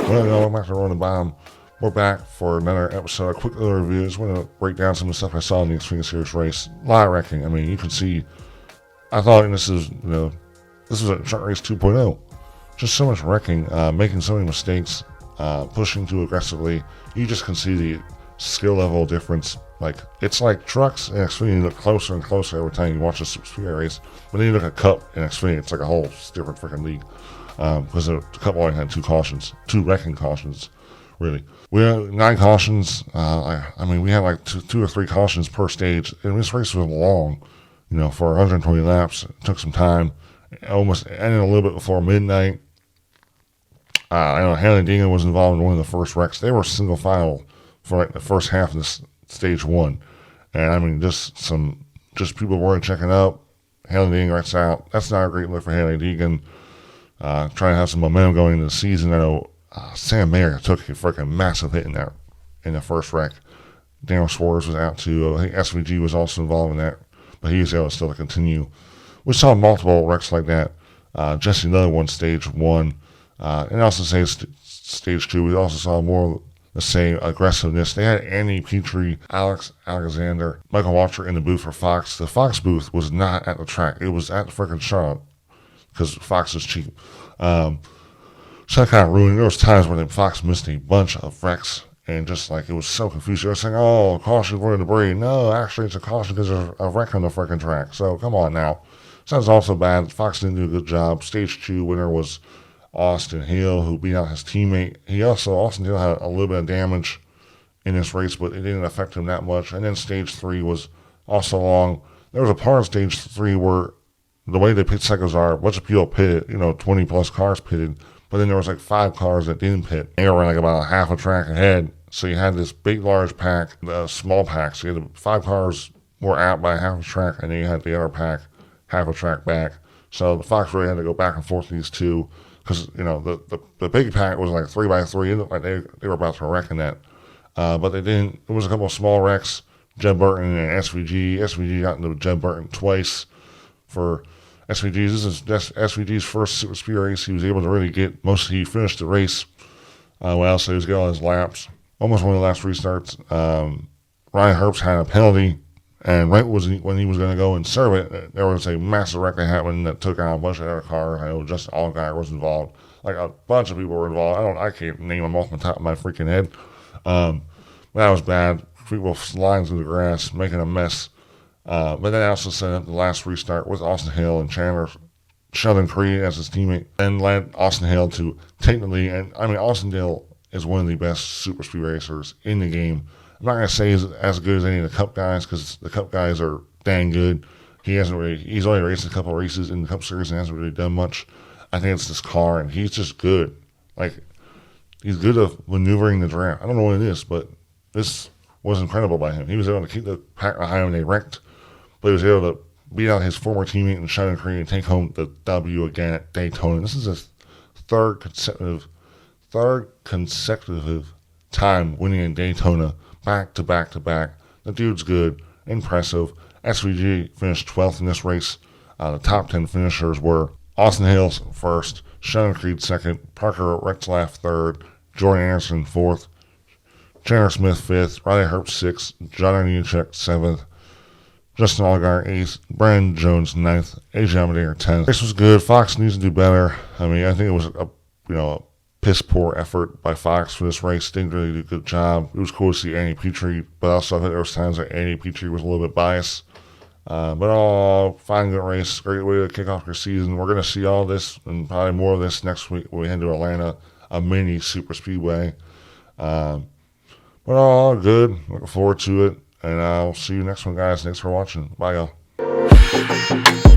Well, I'm not going to run the bomb. We're back for another episode of quick little reviews. We're going to break down some of the stuff I saw in the Xfinity Series race. A lot of wrecking. I mean, you can see, I thought this was a chart race 2.0. Just so much wrecking, making so many mistakes, pushing too aggressively. You just can see the skill level difference. Like, it's like trucks and Xfinity look closer and closer every time you watch a Super Speedway race. But then you look at Cup and Xfinity, it's like a whole different freaking league. Because the Cup only had two wrecking cautions, really. We had 9 cautions. We had like two or three cautions per stage. And this race was long, for 120 laps. It took some time. It almost ended a little bit before midnight. I know Hannah Dingan was involved in one of the first wrecks. They were single file for like the first half of this stage 1. And just people weren't checking up. Hannah Dingan wrecks out. That's not a great look for Hannah Dingan. Trying to have some momentum going into the season. I know Sam Mayer took a freaking massive hit in the first wreck. Daniel Suarez was out too. I think SVG was also involved in that, but he was able to still continue. We saw multiple wrecks like that. Jesse Love won stage 1. And also say stage 2, we also saw more, let's say, aggressiveness. They had Andy Petrie, Alex Alexander, Michael Watcher in the booth for Fox. The Fox booth was not at the track. It was at the freaking Charlotte because Fox is cheap. So that kind of ruined. There was times when Fox missed a bunch of wrecks and just like it was so confusing. They were saying, "Oh, caution for the debris." No, actually, it's a caution because there's a wreck on the freaking track. So come on now. Sounds also bad. Fox didn't do a good job. Stage 2 winner was Austin Hill, who beat out his teammate. Austin Hill had a little bit of damage in this race, but it didn't affect him that much. And then stage 3 was also long. There was a part of stage 3 where the way the pit cycles are, a bunch of people pitted, 20 plus cars pitted, but then there was like 5 cars that didn't pit. They were like about a half a track ahead. So you had this big, large pack, the small pack. So you had the 5 cars were out by half a track, and then you had the other pack half a track back. So the Fox really had to go back and forth these two. Because, the big pack was like 3x3. It looked like they were about to wreck in that. But they didn't. There was a couple of small wrecks. Jeb Burton and SVG. SVG got into Jeb Burton twice for SVG. This is SVG's first Super Speed race. He was able to really he finished the race well, so he was getting all his laps. Almost one of the last restarts. Ryan Herbst had a penalty. And right when he was going to go and serve it, there was a massive wreck that happened that took out a bunch of other cars. I know Justin Allgaier was involved. Like a bunch of people were involved. I can't name them off the top of my freaking head. That was bad. People sliding through the grass, making a mess. But then I also set up the last restart with Austin Hill and Sheldon Creed as his teammate, and led Austin Hill to take the lead. And Austin Hill is one of the best super speed racers in the game. I'm not going to say he's as good as any of the Cup guys because the Cup guys are dang good. He's only raced a couple of races in the Cup Series and hasn't really done much. I think it's this car, and he's just good. Like, he's good at maneuvering the draft. I don't know what it is, but this was incredible by him. He was able to keep the pack behind him and they wrecked, but he was able to beat out his former teammate in Sheldon Creed and take home the W again at Daytona. This is his third consecutive time winning in Daytona. Back to back to back. The dude's good, impressive. SVG finished 12th in this race. The top 10 finishers were Austin Hill first, Sheldon Creed second, Parker Retzlaff third, Jordan Anderson fourth, Chandler Smith fifth, Riley Herbst sixth, John Nemechek seventh, Justin Allgaier eighth, Brandon Jones ninth, AJ Allmendinger 10th. Race was good. Fox needs to do better. I think it was a piss poor effort by Fox for this race. Didn't really do a good job. It was cool to see Andy Petrie, but also I think there was times that Andy Petrie was a little bit biased. But all fine, good race. Great way to kick off your season. We're going to see all this and probably more of this next week when we head to Atlanta, a mini super speedway. But all good. Looking forward to it. And I'll see you next one, guys. Thanks for watching. Bye, y'all.